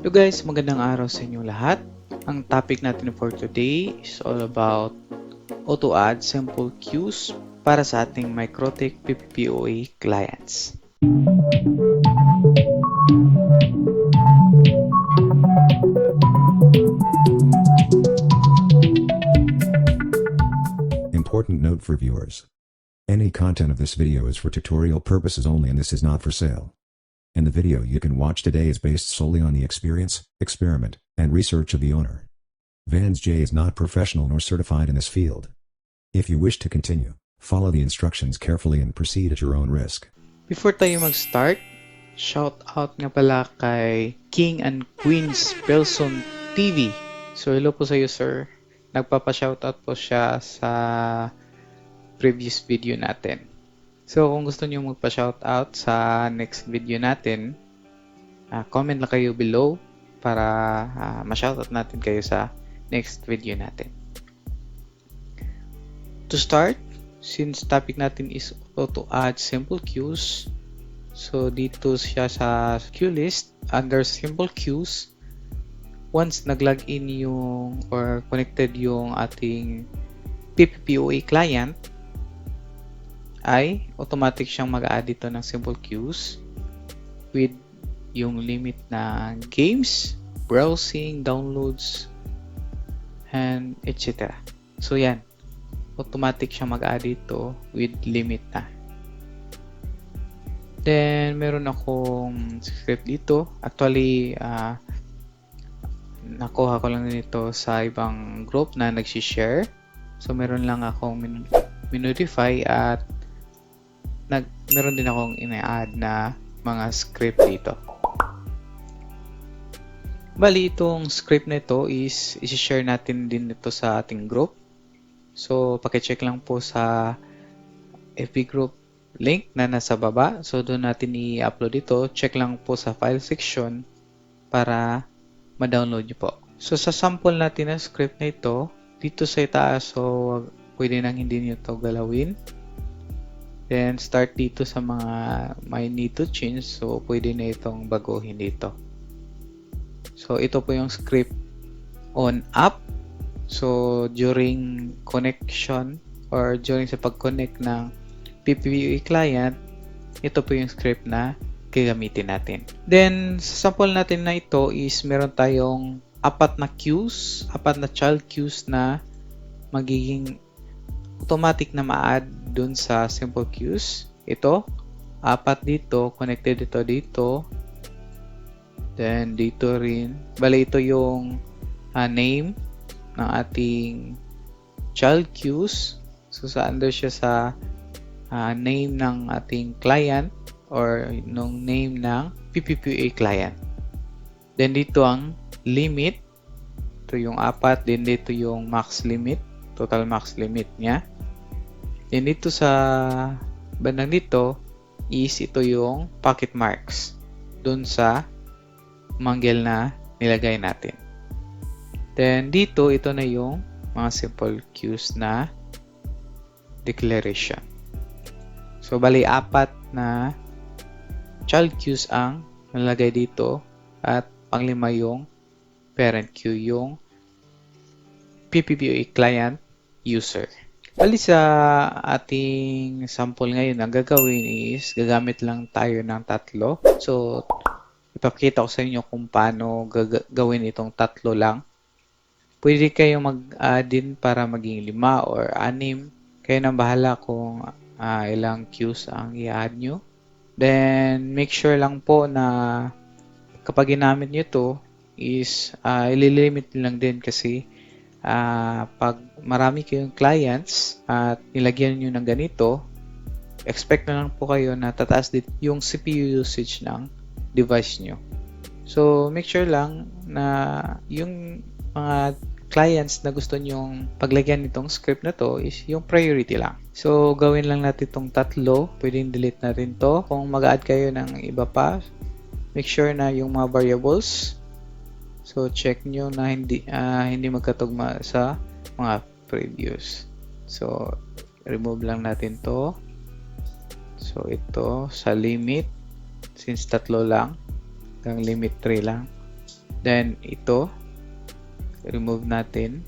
Hello guys, magandang araw sa inyong lahat. Ang topic natin for today is all about auto add simple queues para sa ating Microtech PPPoE clients. Important note for viewers. Any content of this video is for tutorial purposes only and this is not for sale. And the video you can watch today is based solely on the experience, experiment, and research of the owner. Vans J is not professional nor certified in this field. If you wish to continue, follow the instructions carefully and proceed at your own risk. Before tayo mag-start, shout out nga pala kay King and Queens Pelson TV. So hello po sa iyo sir. Nagpapa-shoutout po siya sa previous video natin. So kung gusto niyo magpa-shoutout sa next video natin, comment lang kayo below para ma-shoutout natin kayo sa next video natin. To start, since topic natin is auto add simple queues, so dito siya sa queue list under simple queues. Once nag-login yung or connected yung ating PPPoE client, ay automatic siyang mag-add dito ng simple queues with yung limit na games, browsing, downloads, and etc. So yan, automatic siyang mag-add dito with limit na. Then meron akong script dito. Actually, nakuha ko lang nito sa ibang group na nag-share. So meron lang akong min-notify at meron din akong ina-add na mga script dito. Bali, itong script na ito is isi-share natin din ito sa ating group. So, paki-check lang po sa FB group link na nasa baba. So, doon natin i-upload ito. Check lang po sa file section para ma-download nyo po. So, sa sample natin na script na ito, dito sa itaas, so pwede nang hindi nyo ito galawin. Then, start dito sa mga may need to change. So, pwede na itong baguhin dito. So, ito po yung script on app. So, during connection or during sa pag-connect ng PPPoE client, ito po yung script na gagamitin natin. Then, sa sample natin na ito is meron tayong apat na child queues na magiging automatic na ma-add dun sa simple queues. Ito, apat dito, connected dito. Then, dito rin. Bali, ito yung name ng ating child queues. So, sa under siya sa name ng ating client or nung name ng PPPoE client. Then, dito ang limit. Ito yung apat. Then, dito yung max limit. Total max limit niya. Then, dito sa bandang dito is ito yung pocket marks dun sa manggel na nilagay natin. Then, dito, ito na yung mga simple queues na declaration. So, bali, apat na child queues ang nalagay dito at panglima yung parent queue, yung PPPoE client user. Bali sa ating sample ngayon, ang gagawin is gagamit lang tayo ng tatlo. So, ipakita ko sa inyo kung paano gawin itong tatlo lang. Pwede kayong mag-add din para maging 5 or 6. Kayo nang bahala kung ilang queues ang i-add nyo. Then, make sure lang po na kapag ginamit nyo ito is ililimit lang din kasi pag marami kayong clients at nilagyan nyo ng ganito, expect na lang po kayo na tataas din yung CPU usage ng device nyo. So, make sure lang na yung mga clients na gusto nyong paglagyan nitong script na to is yung priority lang. So, gawin lang natin itong tatlo. Pwedeng delete natin to. Kung mag-add kayo ng iba pa, make sure na yung mga variables, so check nyo na hindi magkatugma sa mga previous. So, remove lang natin to. So, ito sa limit, since tatlo lang, hanggang limit 3 lang. Then ito, remove natin.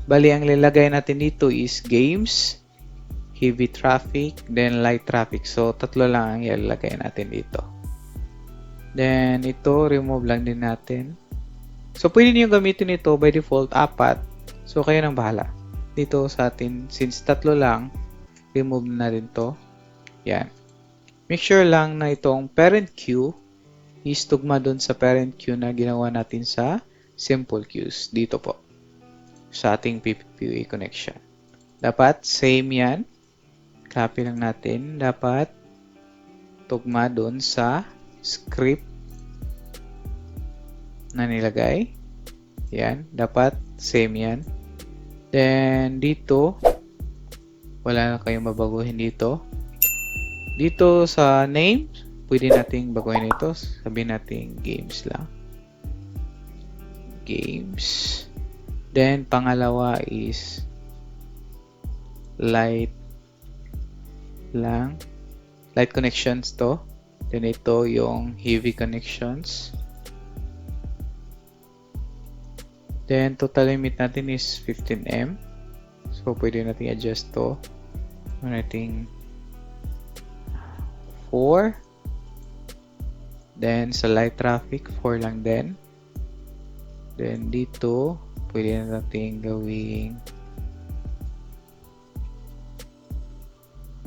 Bali, ang lalagay natin dito is games, heavy traffic, then light traffic. So, tatlo lang ang ilalagay natin dito. Then, ito, remove lang din natin. So, pwede niyo gamitin ito by default, 4. So, kayo nang bahala. Dito sa atin, since tatlo lang, remove na rin to. Yan. Make sure lang na itong parent queue is tugma dun sa parent queue na ginawa natin sa simple queues. Dito po. Sa ating PPPoE connection. Dapat same yan. Copy lang natin. Dapat tugma dun sa script na nilagay. Yan. Dapat same yan. Then, dito, wala na kayong babaguhin dito. Dito sa name, pwede nating baguhin ito. Sabihin natin games lang. Games. Then, pangalawa is light lang. Light connections to. Then, ito yung heavy connections. Then, total limit natin is 15M. So, pwede natin adjust to. Natin 4. Then, sa light traffic, 4 lang din. Then, dito, pwede natin gawing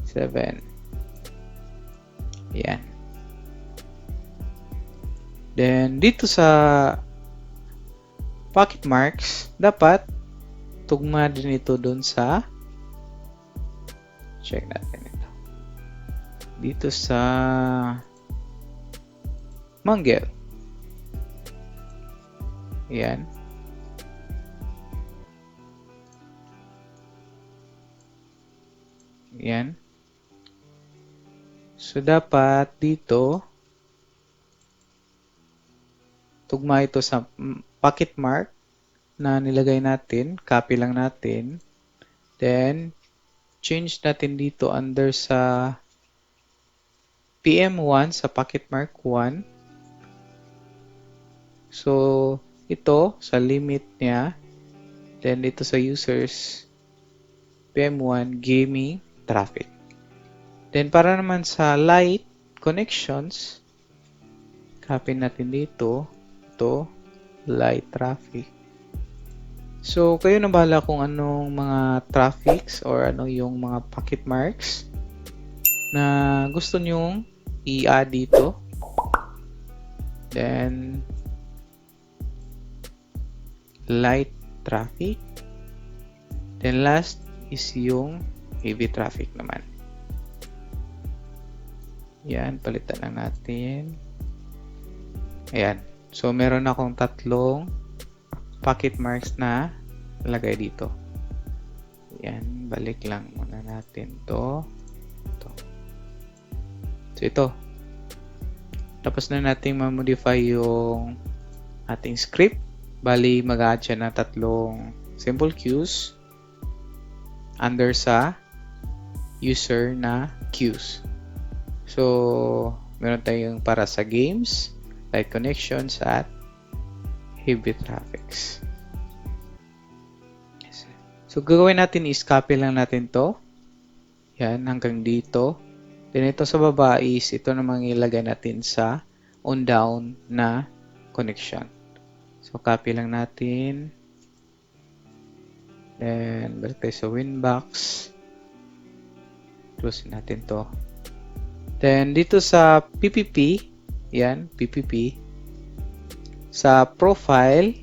7. Yan. Then, dito sa pocket marks, dapat tugma din ito dun sa check natin ito. Dito sa Manggel. Yan. Yan. So, dapat dito tugma ito sa pocket mark na nilagay natin. Copy lang natin. Then, change natin dito under sa PM1 sa pocket mark 1. So, ito sa limit niya. Then, dito sa users PM1 gaming traffic. Then, para naman sa light connections, copy natin dito. Ito, light traffic. So, kayo na bahala kung anong mga traffics or ano yung mga pocket marks na gusto nyong i-add dito. Then, light traffic. Then, last is yung heavy traffic naman. Yan, palitan lang natin. Ayan. So, meron akong tatlong pocket marks na lagay dito. Ayan, balik lang muna natin to. Ito. So, ito. Tapos na natin ma-modify yung ating script. Bali, mag-add siya ng tatlong simple queues under sa user na queues. So, meron tayong para sa games, light connections, at heavy traffics. So, gagawin natin is copy lang natin to. Yan, hanggang dito. Then, ito sa baba is ito namang ilagay natin sa on-down na connection. So, copy lang natin. Then, balik tayo sa Winbox. Close natin to. Then, dito sa PPP, yan, PPP, sa profile,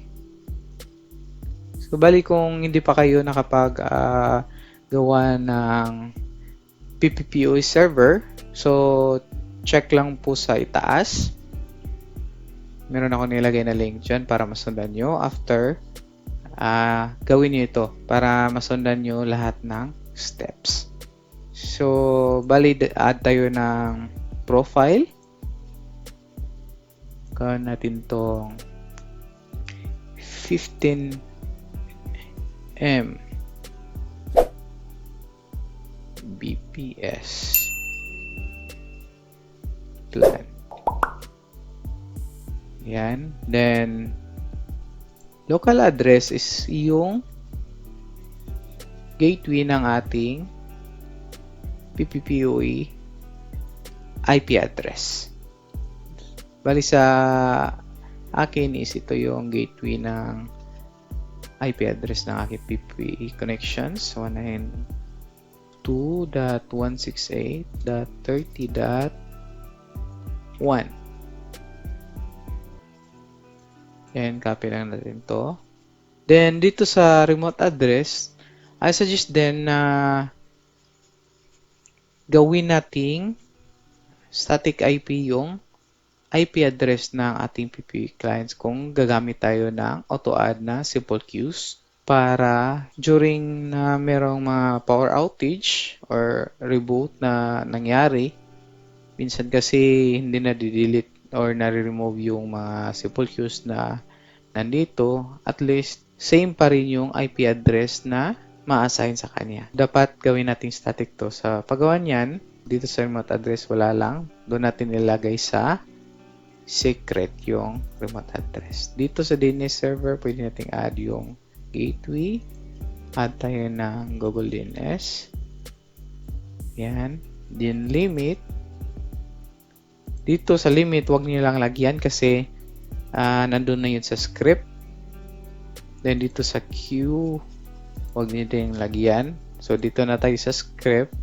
so, bali kung hindi pa kayo nakapag-gawa ng PPPoE server, so, check lang po sa itaas. Meron ako nilagay na link dyan para masundan nyo. After, gawin nyo ito para masundan nyo lahat ng steps. So, bali, add tayo ng profile. Gawin natin tong 15M BPS plan. Yan. Then, local address is yung gateway ng ating PPPoE IP address. Bali sa akin is ito yung gateway ng IP address ng aking PPE connections. 192.168.30.1. Yan, copy lang natin to. Then, dito sa remote address, I suggest din na gawin nating static IP yung IP address ng ating PPE clients kung gagamit tayo ng auto-add na simple queues para during na merong mga power outage or reboot na nangyari, minsan kasi hindi na delete or na-remove yung mga simple queues na nandito, at least same pa rin yung IP address na ma-assign sa kanya. Dapat gawin natin static to. Sa paggawa niyan, dito sa remote address wala lang. Doon natin ilagay sa secret yung remote address. Dito sa DNS server, pwede natin add yung gateway. Add tayo ng Google DNS. Yan. Then limit. Dito sa limit, wag niyo lang lagyan kasi nandun na yun sa script. Then dito sa queue, wag niyo din lagyan. So dito na tayo sa script.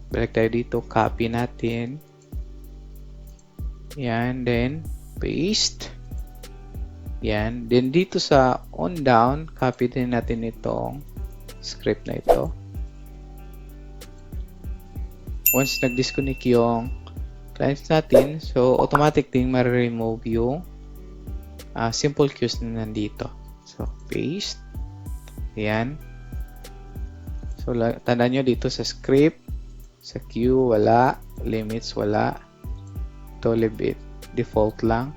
Balik tayo dito, copy natin. Yan, then paste. Yan, then dito sa on down, copy din natin itong script na ito. Once nag-disconnect yung clients natin, so automatic din ma-remove yung simple queues na nandito. So paste. Yan. So tandaan nyo dito sa script, sa queue wala, limits wala. Ito leave it default lang.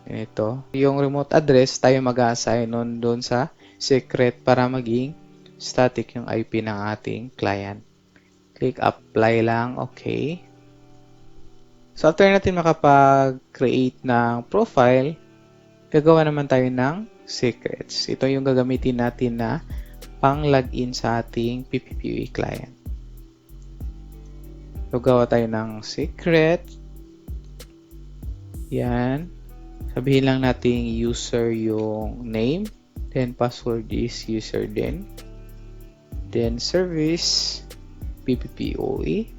Ito. Yung remote address tayo mag-assign nun doon sa secret para maging static yung IP ng ating client. Click apply lang. Okay. So after natin makapag-create ng profile, gagawa naman tayo ng secrets. Ito yung gagamitin natin na pang-login sa ating PPPoE client. So, gawa tayo ng secret. Yan. Sabihin lang natin user yung name. Then, password is user din. Then, service, PPPoE.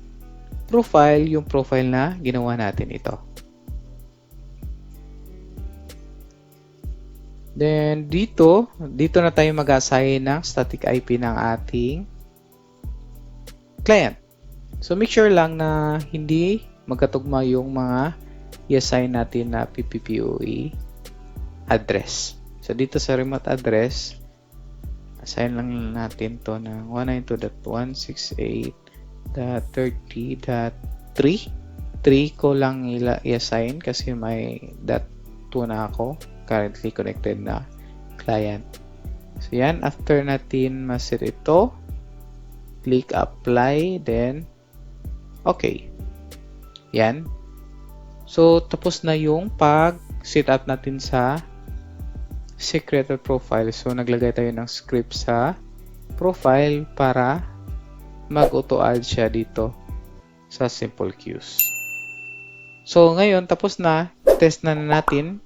Profile, yung profile na ginawa natin ito. Then, dito na tayo mag-assign ng static IP ng ating client. So, make sure lang na hindi magkatugma yung mga i-assign natin na PPPoE address. So, dito sa remote address, assign lang natin to ng 192.168.30.3. 3 ko lang i-assign kasi may .2 na ako. Currently connected na client. So, yan. After natin ma-set ito, click apply, then okay. Yan. So, tapos na yung pag-set up natin sa secret or profile. So, naglagay tayo ng script sa profile para mag-auto-add siya dito sa simple queues. So, ngayon, tapos na. Test na natin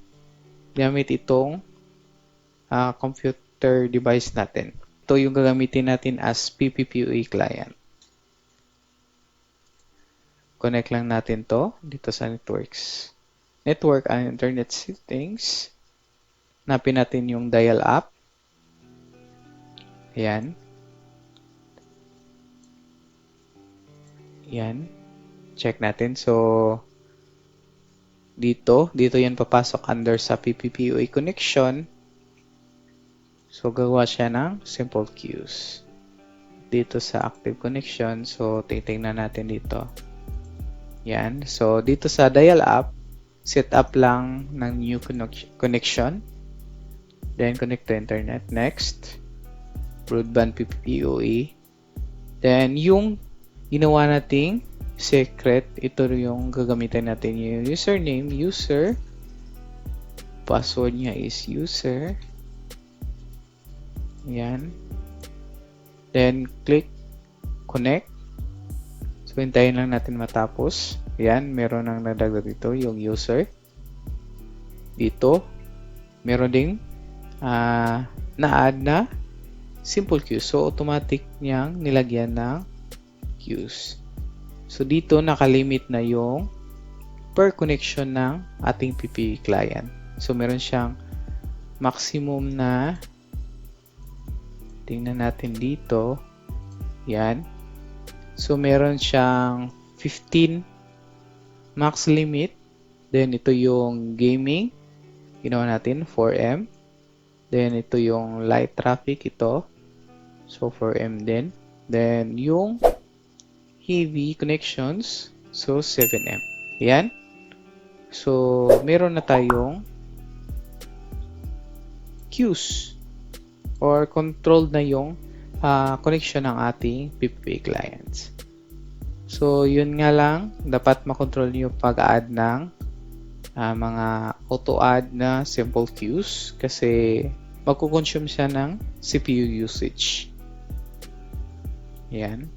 gamit itong computer device natin. Ito yung gagamitin natin as PPPoE client. Connect lang natin to dito sa networks. Network and internet settings. Hanapin natin yung dial up. Ayan. Ayan. Check natin. So, dito yan papasok under sa PPPoE connection. So, gagawa siya ng simple queues. Dito sa active connection. So, titingnan natin dito. Yan. So, dito sa dial up, set up lang ng new connection. Then, connect to internet. Next. Broadband PPPoE. Then, yung ginawa nating secret, ito yung gagamitin natin yung username, user, password niya is user, yan, then click connect. So hintayin lang natin matapos. Yan, meron nang nadagdag dito yung user. Dito meron ding na-add na simple queues. So automatic niyang nilagyan ng queues. So dito nakalimit na yung per connection ng ating PPE client. So meron siyang maximum na, tingnan natin dito, yan. So meron siyang 15 max limit. Then ito yung gaming, ginawa natin 4M. Then ito yung light traffic, ito, so 4M din. Then yung heavy connections, so 7M. Yan. So meron na tayong queues or controlled na yung connection ng ating PPA clients. So yun nga lang, dapat makontrol niyo pag-add ng mga auto-add na simple queues kasi magkukonsume siya ng CPU usage. Yan.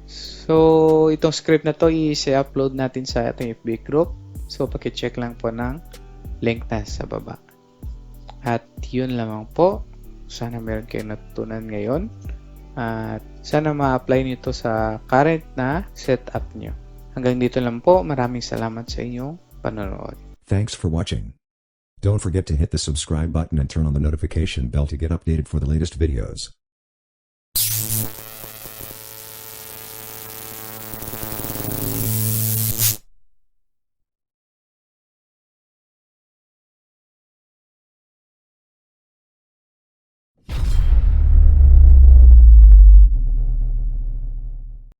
So itong script na to i-upload natin sa ating FB group. So paki-check lang po ng link na sa baba. At yun lamang po. Sana meron kayong natutunan ngayon. At sana ma-apply nito sa current na setup nyo. Hanggang dito lang po. Maraming salamat sa inyong panonood. Thanks for watching. Don't forget to hit the subscribe button and turn on the notification bell to get updated for the latest videos.